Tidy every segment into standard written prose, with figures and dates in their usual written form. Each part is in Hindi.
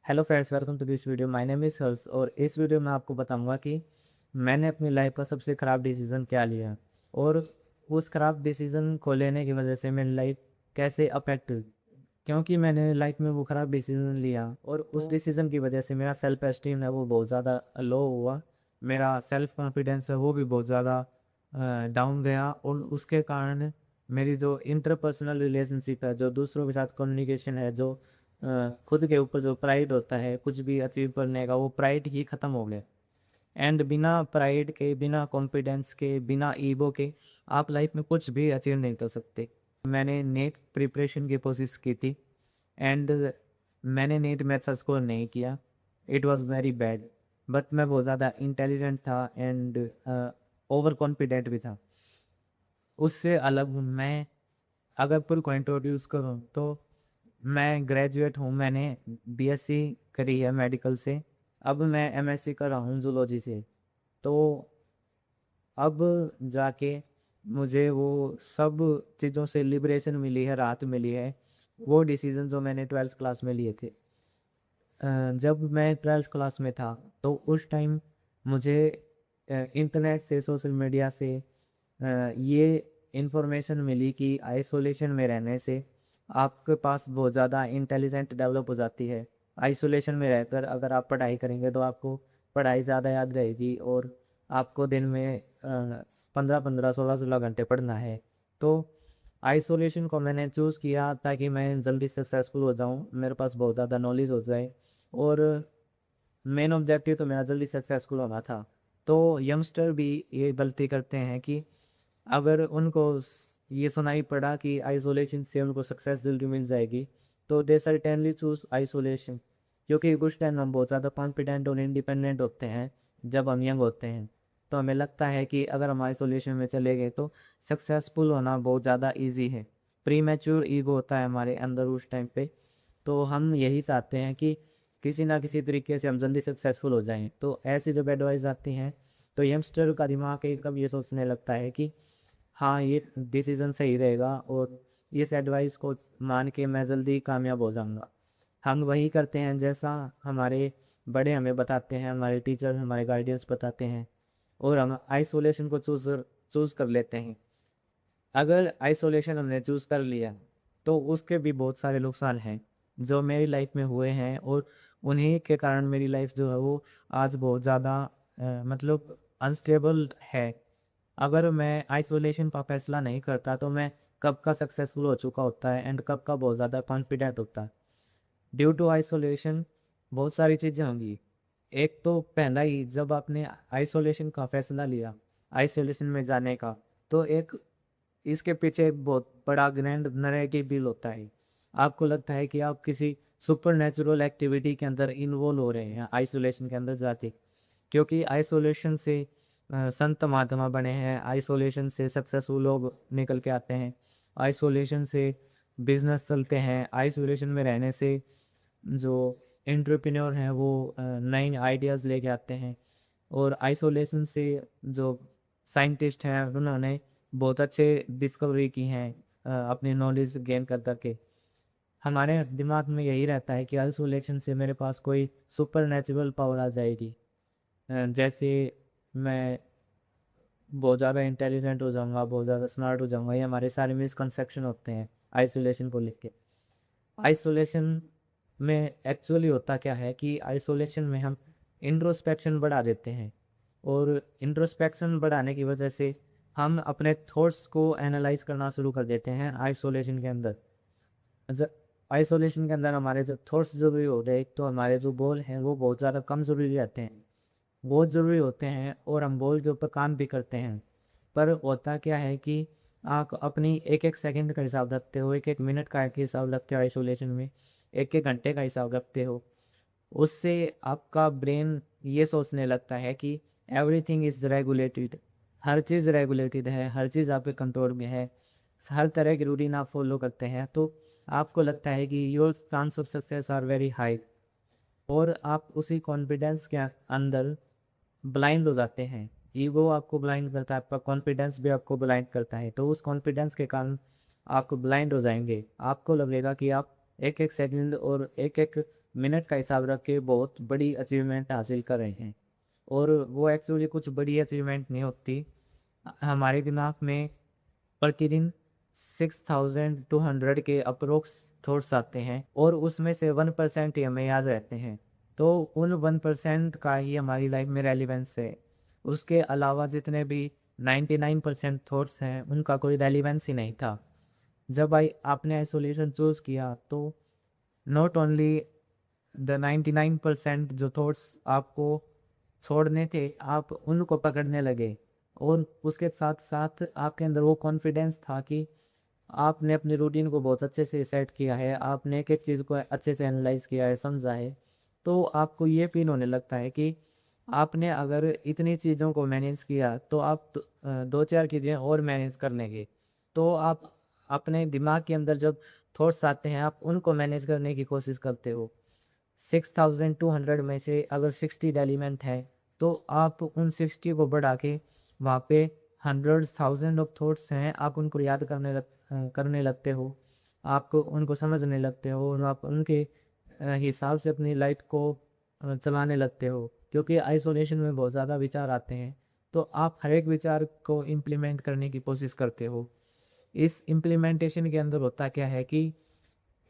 Hello friends, welcome to this video. My name is Harsh और इस वीडियो में आपको बताऊंगा कि मैंने अपनी लाइफ का सबसे ख़राब डिसीज़न क्या लिया और उस ख़राब डिसीज़न को लेने की वजह से मेरी लाइफ कैसे अफेक्ट हुई। क्योंकि मैंने लाइफ में वो ख़राब डिसीज़न लिया और उस डिसीज़न की वजह से मेरा सेल्फ एस्टीम है वो बहुत ज़्यादा लो हुआ। मेरा सेल्फ कॉन्फिडेंस है वो भी बहुत ज़्यादा डाउन गया और उसके कारण मेरी जो इंटरपर्सनल रिलेशनशिप है, जो दूसरों के साथ कम्युनिकेशन है, जो खुद के ऊपर जो प्राइड होता है कुछ भी अचीव करने का, वो प्राइड ही ख़त्म हो गया। एंड बिना प्राइड के, बिना कॉन्फिडेंस के, बिना ईगो के आप लाइफ में कुछ भी अचीव नहीं कर सकते। मैंने नेट प्रिपरेशन की कोशिश की थी एंड मैंने नेट में अच्छा स्कोर नहीं किया। It was very bad. But मैं बहुत ज़्यादा इंटेलिजेंट था एंड ओवर कॉन्फिडेंट भी था। उससे अलग हूँ मैं। अगर पुल को इंट्रोड्यूस करूँ तो मैं ग्रेजुएट हूँ, मैंने बीएससी करी है मेडिकल से। अब मैं एमएससी कर रहा हूँ जूलॉजी से। तो अब जाके मुझे वो सब चीज़ों से लिबरेशन मिली है, राहत मिली है। वो डिसीजन जो मैंने ट्वेल्थ क्लास में लिए थे, जब मैं ट्वेल्थ क्लास में था तो उस टाइम मुझे इंटरनेट से, सोशल मीडिया से ये इन्फॉर्मेशन मिली कि आइसोलेशन में रहने से आपके पास बहुत ज़्यादा इंटेलिजेंट डेवलप हो जाती है। आइसोलेशन में रहकर अगर आप पढ़ाई करेंगे तो आपको पढ़ाई ज़्यादा याद रहेगी और आपको दिन में 15-15, 16-16 घंटे पढ़ना है। तो आइसोलेशन को मैंने चूज़ किया ताकि मैं जल्दी सक्सेसफुल हो जाऊँ, मेरे पास बहुत ज़्यादा नॉलेज हो जाए और मेन ऑब्जेक्टिव तो मेरा जल्दी सक्सेसफुल होना था। तो यंगस्टर भी ये गलती करते हैं कि अगर उनको ये सुनाई पड़ा कि आइसोलेशन से उनको सक्सेस जल्दी मिल जाएगी तो दे सर्टेनली चूज आइसोलेशन। क्योंकि उस टाइम हम बहुत ज़्यादा कॉन्फिडेंट और इंडिपेंडेंट होते हैं जब हम यंग होते हैं। तो हमें लगता है कि अगर हम आइसोलेशन में चले गए तो सक्सेसफुल होना बहुत ज़्यादा ईजी है। प्री मैच्योर ईगो होता है हमारे अंदर उस टाइम पे। तो हम यही चाहते हैं कि किसी ना किसी तरीके से हम जल्दी सक्सेसफुल हो जाएं। तो ऐसी जब एडवाइस आती हैं तो यंगस्टर का दिमाग एकदम ये सोचने लगता है कि हाँ, ये डिसीज़न सही रहेगा और इस एडवाइस को मान के मैं जल्दी कामयाब हो जाऊँगा। हम वही करते हैं जैसा हमारे बड़े हमें बताते हैं, हमारे टीचर, हमारे गार्डियंस बताते हैं और हम आइसोलेशन को चूज़ कर लेते हैं। अगर आइसोलेशन हमने चूज़ कर लिया तो उसके भी बहुत सारे नुकसान हैं जो मेरी लाइफ में हुए हैं और उन्हीं के कारण मेरी लाइफ जो है वो आज बहुत ज़्यादा मतलब अनस्टेबल है। अगर मैं आइसोलेशन का फैसला नहीं करता तो मैं कब का सक्सेसफुल हो चुका होता है एंड कब का बहुत ज़्यादा कॉन्फिडेंट होता है। ड्यू टू आइसोलेशन बहुत सारी चीज़ें होंगी। एक तो पहला ही, जब आपने आइसोलेशन का फैसला लिया आइसोलेशन में जाने का, तो एक इसके पीछे एक बहुत बड़ा ग्रैंड नैरेटिव भी होता है। आपको लगता है कि आप किसी सुपर नेचुरल एक्टिविटी के अंदर इन्वॉल्व हो रहे हैं आइसोलेशन के अंदर जाके। क्योंकि आइसोलेशन से संत महात्मा बने हैं, आइसोलेशन से सक्सेसफुल लोग निकल के आते हैं, आइसोलेशन से बिजनेस चलते हैं, आइसोलेशन में रहने से जो एंटरप्रेन्योर हैं वो नए आइडियाज़ लेके आते हैं और आइसोलेशन से जो साइंटिस्ट हैं उन्होंने बहुत अच्छे डिस्कवरी की हैं अपनी नॉलेज गेन कर करके। हमारे दिमाग में यही रहता है कि आइसोलेशन से मेरे पास कोई सुपर नेचुरल पावर आ जाएगी। जैसे मैं बहुत ज़्यादा इंटेलिजेंट हो जाऊंगा, बहुत ज़्यादा स्मार्ट हो जाऊंगा। ये हमारे सारे मिसकंसेप्शन होते हैं आइसोलेशन को लेके। आइसोलेशन में एक्चुअली होता क्या है कि आइसोलेशन में हम इंट्रोस्पेक्शन बढ़ा देते हैं और इंट्रोस्पेक्शन बढ़ाने की वजह से हम अपने थॉट्स को एनालाइज करना शुरू कर देते हैं आइसोलेशन के अंदर। आइसोलेशन के अंदर हमारे जो थॉट्स ज़रूरी होते हैं, एक तो हमारे जो गोल हैं वो बहुत ज़्यादा कम ज़रूरी रहते हैं, बहुत ज़रूरी होते हैं और हम गोल के ऊपर काम भी करते हैं। पर होता क्या है कि आप अपनी एक एक सेकंड का हिसाब रखते हो, एक एक मिनट का एक हिसाब रखते हो आइसोलेशन में, एक एक घंटे का हिसाब रखते हो। उससे आपका ब्रेन ये सोचने लगता है कि everything is regulated, her cheese regulated है, हर चीज़ आपके कंट्रोल में है, हर तरह की रूटीन आप फॉलो करते हैं। तो आपको लगता है कि your chance of success are very high और आप उसी कॉन्फिडेंस के अंदर ब्लाइंड हो जाते हैं। ईगो आपको ब्लाइंड करता है, आपका कॉन्फिडेंस भी आपको ब्लाइंड करता है। तो उस कॉन्फिडेंस के कारण आप ब्लाइंड हो जाएंगे। आपको लगेगा कि आप एक एक सेकंड और एक एक मिनट का हिसाब रख के बहुत बड़ी अचीवमेंट हासिल कर रहे हैं। और वो एक्चुअली कुछ बड़ी अचीवमेंट नहीं होती। हमारे दिमाग में प्रतिदिन 6200 के अप्रोक्स थॉट्स आते हैं और उसमें से 1% ही हमें याद रहते हैं। तो उन 1% का ही हमारी लाइफ में रेलिवेंस है। उसके अलावा जितने भी 99% थॉट्स हैं उनका कोई रेलिवेंस ही नहीं था। जब आई आपने आइसोलेशन चूज़ किया तो नॉट ओनली द 99% जो थॉट्स आपको छोड़ने थे आप उनको पकड़ने लगे। और उसके साथ साथ आपके अंदर वो कॉन्फिडेंस था कि आपने अपनी रूटीन को बहुत अच्छे से सेट किया है, आपने एक एक चीज़ को अच्छे से एनालाइज किया है, समझा है। तो आपको ये फील होने लगता है कि आपने अगर इतनी चीज़ों को मैनेज किया तो आप दो चार चीज़ें और मैनेज कर लेंगे। तो आप अपने दिमाग के अंदर जब थॉट्स आते हैं आप उनको मैनेज करने की कोशिश करते हो। 6200 में से अगर 60 एलिमेंट है तो आप उन 60 को बढ़ा के वहाँ पे हंड्रेड थाउजेंड ऑफ थॉट्स हैं, आप उनको याद करने लगते हो। आप उनको समझने लगते हो और आप उनके हिसाब से अपनी लाइफ को चलाने लगते हो। क्योंकि आइसोलेशन में बहुत ज़्यादा विचार आते हैं तो आप हर एक विचार को इम्प्लीमेंट करने की कोशिश करते हो। इस इम्प्लीमेंटेशन के अंदर होता क्या है कि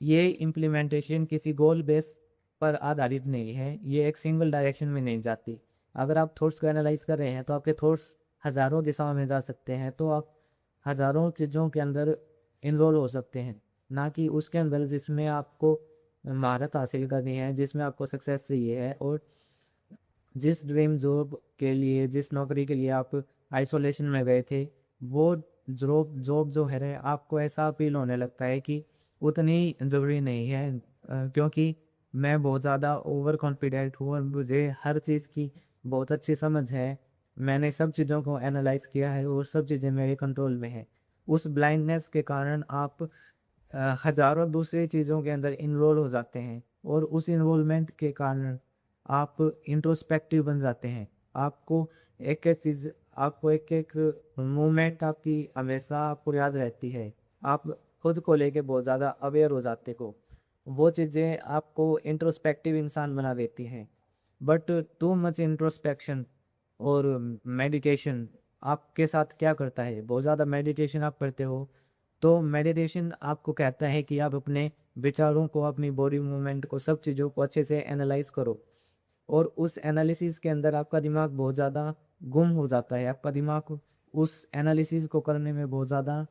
ये इम्प्लीमेंटेशन किसी गोल बेस पर आधारित नहीं है, ये एक सिंगल डायरेक्शन में नहीं जाती। अगर आप थॉट्स को एनालाइज कर रहे हैं तो आपके थॉट्स हज़ारों दिशाओं में जा सकते हैं, तो आप हज़ारों चीज़ों के अंदर इन्वॉल्व हो सकते हैं, ना कि उसके अंदर जिसमें आपको महारत हासिल करनी है, जिसमें आपको सक्सेस चाहिए है। और जिस ड्रीम जॉब के लिए, जिस नौकरी के लिए आप आइसोलेशन में गए थे, वो जॉब जॉब जो है आपको ऐसा फील होने लगता है कि उतनी ज़रूरी नहीं है। क्योंकि मैं बहुत ज़्यादा ओवर कॉन्फिडेंट हूँ और मुझे हर चीज़ की बहुत अच्छी समझ है। मैंने सब चीज़ों को एनालाइज किया है और सब चीज़ें मेरे कंट्रोल में हैं। उस ब्लाइंडनेस के कारण आप हज़ारों दूसरी चीज़ों के अंदर इन्वॉल्व हो जाते हैं और उस इन्वॉल्वमेंट के कारण आप इंट्रोस्पेक्टिव बन जाते हैं। आपको एक एक चीज़, आपको एक एक मूवमेंट आपकी हमेशा आपको याद रहती है। आप खुद को लेके बहुत ज़्यादा अवेयर हो जाते हो। वो चीज़ें आपको इंट्रोस्पेक्टिव इंसान बना देती हैं। बट टू मच इंट्रोस्पेक्शन और मेडिटेशन आपके साथ क्या करता है, बहुत ज़्यादा मेडिटेशन आप करते हो तो मेडिटेशन आपको कहता है कि आप अपने विचारों को, अपनी बॉडी मूवमेंट को, सब चीज़ों को अच्छे से एनालाइज करो। और उस एनालिसिस के अंदर आपका दिमाग बहुत ज़्यादा गुम हो जाता है। आपका दिमाग उस एनालिसिस को करने में बहुत ज़्यादा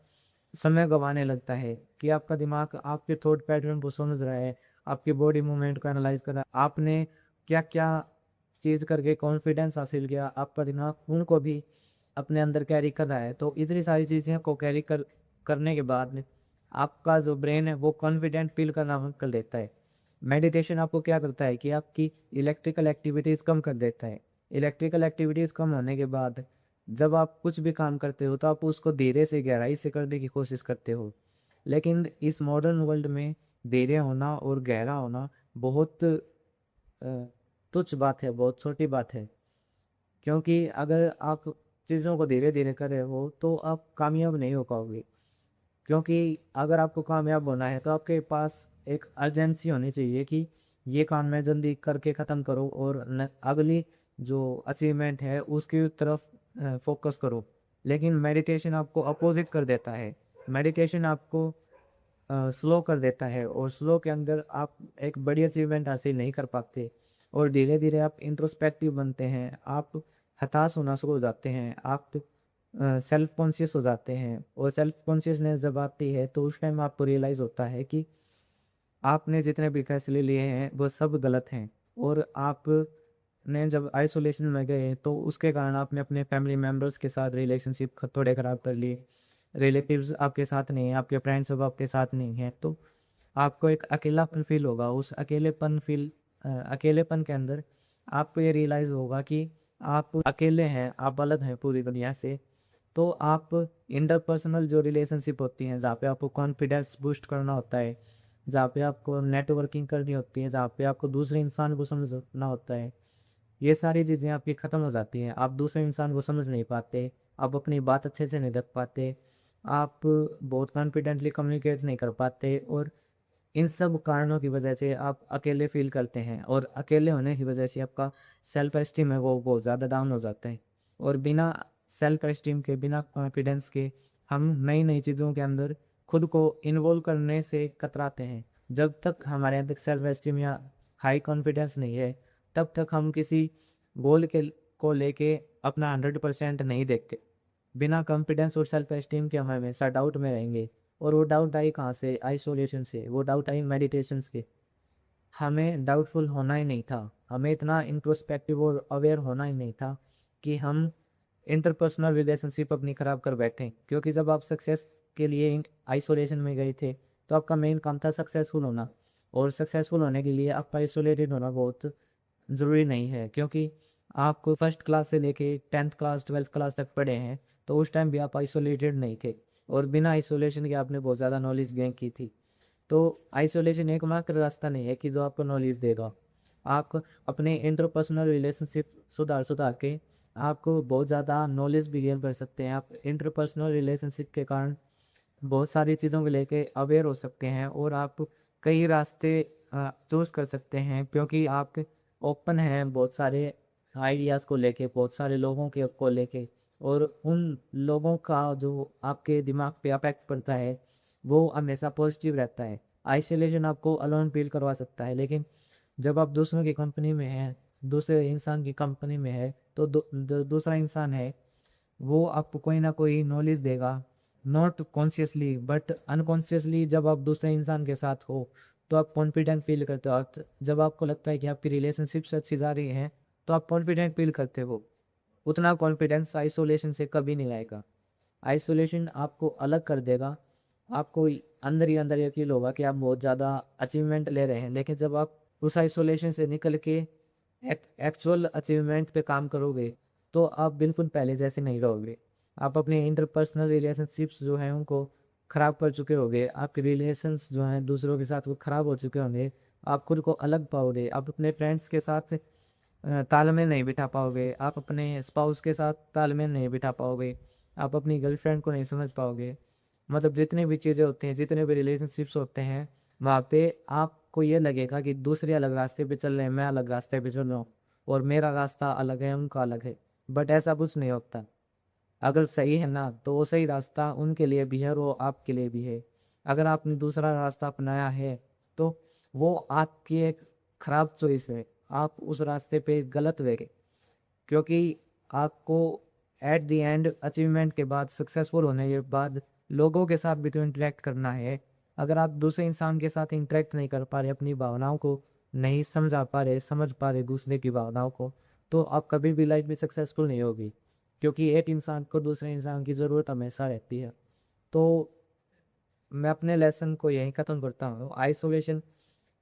समय गंवाने लगता है कि आपका दिमाग आपके थॉट पैटर्न को समझ रहा है, आपकी बॉडी मूवमेंट को एनालाइज कर रहा है, आपने क्या क्या चीज़ करके कॉन्फिडेंस हासिल किया, आपका दिमाग उनको भी अपने अंदर कैरी कर रहा है। तो इतनी सारी चीज़ें को कैरी करने के बाद आपका जो ब्रेन है वो कॉन्फिडेंट फील करना बंद कर देता है। मेडिटेशन आपको क्या करता है कि आपकी इलेक्ट्रिकल एक्टिविटीज़ कम कर देता है। इलेक्ट्रिकल एक्टिविटीज़ कम होने के बाद जब आप कुछ भी काम करते हो तो आप उसको धीरे से गहराई से करने की कोशिश करते हो। लेकिन इस मॉडर्न वर्ल्ड में धीरे होना और गहरा होना बहुत तुच्छ बात है, बहुत छोटी बात है। क्योंकि अगर आप चीज़ों को धीरे धीरे कर रहे हो तो आप कामयाब नहीं हो पाओगे। क्योंकि अगर आपको कामयाब होना है तो आपके पास एक अर्जेंसी होनी चाहिए कि ये काम मैं जल्दी करके ख़त्म करूँ और अगली जो अचीवमेंट है उसकी तरफ फोकस करो। लेकिन मेडिटेशन आपको अपोजिट कर देता है। मेडिटेशन आपको स्लो कर देता है और स्लो के अंदर आप एक बड़ी अचीवमेंट हासिल नहीं कर पाते और धीरे धीरे आप इंट्रोस्पेक्टिव बनते हैं, आप हताश होना शुरू हो जाते हैं, आप सेल्फ कॉन्शियस हो जाते हैं। और सेल्फ कॉन्शियसनेस जब आती है तो उस टाइम आपको रियलाइज़ होता है कि आपने जितने भी फैसले लिए हैं वो सब गलत हैं। और आपने जब आइसोलेशन में गए तो उसके कारण आपने अपने फैमिली मेम्बर्स के साथ रिलेशनशिप थोड़े ख़राब कर लिए, रिलेटिव्स आपके साथ नहीं हैं, आपके फ्रेंड्स सब आपके साथ नहीं हैं, तो आपको एक अकेलापन फील होगा। उस अकेलेपन के अंदर आपको ये रियलाइज़ होगा कि आप अकेले हैं, आप अलग हैं पूरी दुनिया से। तो आप इंटरपर्सनल जो रिलेशनशिप होती हैं, जहाँ पे आपको कॉन्फिडेंस बूस्ट करना होता है, जहाँ पे आपको नेटवर्किंग करनी होती है, जहाँ पे आपको दूसरे इंसान को समझना होता है, ये सारी चीज़ें आपकी ख़त्म हो जाती हैं। आप दूसरे इंसान को समझ नहीं पाते, आप अपनी बात अच्छे से नहीं रख पाते, आप बहुत कॉन्फिडेंटली कम्युनिकेट नहीं कर पाते और इन सब कारणों की वजह से आप अकेले फील करते हैं और अकेले होने की वजह से आपका सेल्फ एस्टीम है वो बहुत ज़्यादा डाउन हो जाता है। और बिना सेल्फ एस्टीम के, बिना कॉन्फिडेंस के हम नई नई चीज़ों के अंदर खुद को इन्वॉल्व करने से कतराते हैं। जब तक हमारे अंदर सेल्फ एस्टीम या हाई कॉन्फिडेंस नहीं है, तब तक हम किसी गोल के को लेके अपना 100% नहीं देखते। बिना कॉन्फिडेंस और सेल्फ एस्टीम के हम हमेशा डाउट में रहेंगे। और वो डाउट आई कहाँ से? आइसोलेशन से। वो डाउट आई मेडिटेशन से। हमें डाउटफुल होना ही नहीं था, हमें इतना इंट्रोस्पेक्टिव और अवेयर होना ही नहीं था कि हम इंटरपर्सनल रिलेशनशिप अपनी ख़राब कर बैठें। क्योंकि जब आप सक्सेस के लिए आइसोलेशन में गए थे, तो आपका मेन काम था सक्सेसफुल होना। और सक्सेसफुल होने के लिए आपका आइसोलेटेड होना बहुत ज़रूरी नहीं है। क्योंकि आप फर्स्ट क्लास से लेके 10th क्लास 12th क्लास तक पढ़े हैं, तो उस टाइम भी आप आइसोलेटेड नहीं थे और बिना आइसोलेशन के आपने बहुत ज़्यादा नॉलेज गेन की थी। तो आइसोलेशन एकमात्र रास्ता नहीं है कि जो आपको नॉलेज देगा। आप अपने इंटरपर्सनल रिलेशनशिप सुधार सुधार के आपको बहुत ज़्यादा नॉलेज भी गेन कर सकते हैं। आप इंटरपर्सनल रिलेशनशिप के कारण बहुत सारी चीज़ों को लेके अवेयर हो सकते हैं और आप कई रास्ते चूज़ कर सकते हैं, क्योंकि आप ओपन हैं बहुत सारे आइडियाज़ को लेके, बहुत सारे लोगों के को लेके। और उन लोगों का जो आपके दिमाग पे अफेक्ट पड़ता है वो हमेशा पॉजिटिव रहता है। आइसोलेशन आपको अलोन फील करवा सकता है, लेकिन जब आप दूसरों की कंपनी में हैं, दूसरे इंसान की कंपनी में है, तो दूसरा इंसान है वो आपको कोई ना कोई नॉलेज देगा। नॉट कॉन्शियसली बट अनकॉन्शियसली जब आप दूसरे इंसान के साथ हो तो आप कॉन्फिडेंट फील करते हो। जब आपको लगता है कि आपकी रिलेशनशिप अच्छी जा रही है तो आप कॉन्फिडेंट फील करते हो। उतना कॉन्फिडेंस आइसोलेशन से कभी नहीं आएगा। आइसोलेशन आपको अलग कर देगा। आपको अंदर ही अंदर यकीन होगा कि आप बहुत ज़्यादा अचीवमेंट ले रहे हैं, लेकिन जब आप उस आइसोलेशन से निकल के एक्चुअल अचीवमेंट पे काम करोगे तो आप बिल्कुल पहले जैसे नहीं रहोगे। आप अपने इंटरपर्सनल रिलेशनशिप्स जो हैं उनको ख़राब कर चुके होंगे। आपके रिलेशंस जो हैं दूसरों के साथ वो ख़राब हो चुके होंगे। आप खुद को अलग पाओगे। आप अपने फ्रेंड्स के साथ तालमेल नहीं बिठा पाओगे। आप अपने स्पाउस के साथ तालमेल नहीं बिठा पाओगे। आप अपनी गर्लफ्रेंड को नहीं समझ पाओगे। मतलब जितनी भी चीज़ें होती हैं, जितने भी रिलेशनशिप्स होते हैं, वहाँ पे आपको ये लगेगा कि दूसरे अलग रास्ते पे चल रहे हैं, मैं अलग रास्ते पे चल रहा हूँ और मेरा रास्ता अलग है, उनका अलग है। बट ऐसा कुछ नहीं होता। अगर सही है ना, तो वो सही रास्ता उनके लिए भी है और वो आपके लिए भी है। अगर आपने दूसरा रास्ता अपनाया है तो वो आपकी एक ख़राब चॉइस है। आप उस रास्ते पे गलत गए, क्योंकि आपको एट द एंड अचीवमेंट के बाद, सक्सेसफुल होने के बाद लोगों के साथ भी तो इंटरेक्ट करना है। अगर आप दूसरे इंसान के साथ इंटरेक्ट नहीं कर पा रहे, अपनी भावनाओं को नहीं समझ पा रहे दूसरे की भावनाओं को, तो आप कभी भी लाइफ में सक्सेसफुल नहीं होगी। क्योंकि एक इंसान को दूसरे इंसान की ज़रूरत हमेशा रहती है। तो मैं अपने लेसन को यहीं ख़त्म करता हूँ। आइसोलेशन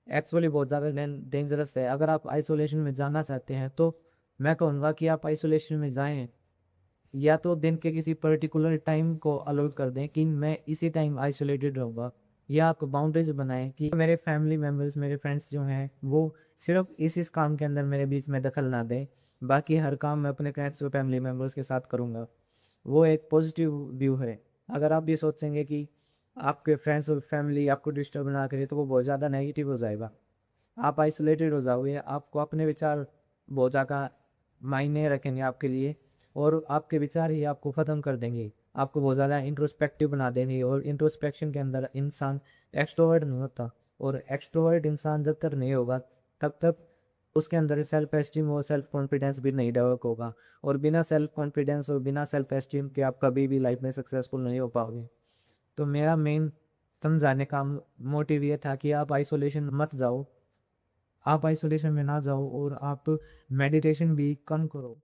एक्चुअली बहुत ज़्यादा डेंजरस है। अगर आप आइसोलेशन में जाना चाहते हैं तो मैं कहूँगा कि आप आइसोलेशन में जाएं, या तो दिन के किसी पर्टिकुलर टाइम को अलॉट कर दें कि मैं इसी टाइम आइसोलेटेड रहूँगा। या आप बाउंड्रीज बनाएं कि मेरे फैमिली मेम्बर्स, मेरे फ्रेंड्स जो हैं वो सिर्फ इस काम के अंदर मेरे बीच में दखल ना दें। बाकी हर काम मैं अपने फ्रेंड्स और फैमिली मेम्बर्स के साथ करूँगा। वो एक पॉजिटिव व्यू है। अगर आप भी सोचेंगे कि आपके फ्रेंड्स और फैमिली आपको डिस्टर्ब ना करे, तो वो बहुत ज़्यादा नेगेटिव हो जाएगा। आप आइसोलेटेड हो जाओगे। आपको अपने विचार बहुत ज़्यादा मायने रखेंगे आपके लिए, और आपके विचार ही आपको ख़त्म कर देंगे। आपको बहुत ज़्यादा इंट्रोस्पेक्टिव बना देंगे। और इंट्रोस्पेक्शन के अंदर इंसान एक्सट्रोवर्ट नहीं होता, और एक्सट्रोवर्ट इंसान जब तक नहीं होगा तब तक उसके अंदर सेल्फ एस्टीम और सेल्फ कॉन्फिडेंस भी नहीं डेवलप होगा। और बिना सेल्फ कॉन्फिडेंस और बिना सेल्फ एस्टीम के आप कभी भी लाइफ में सक्सेसफुल नहीं हो पाओगे। तो मेरा मेन समझाने का मोटिव ये था कि आप आइसोलेशन मत जाओ। आप आइसोलेशन में ना जाओ और आप मेडिटेशन भी कम करो।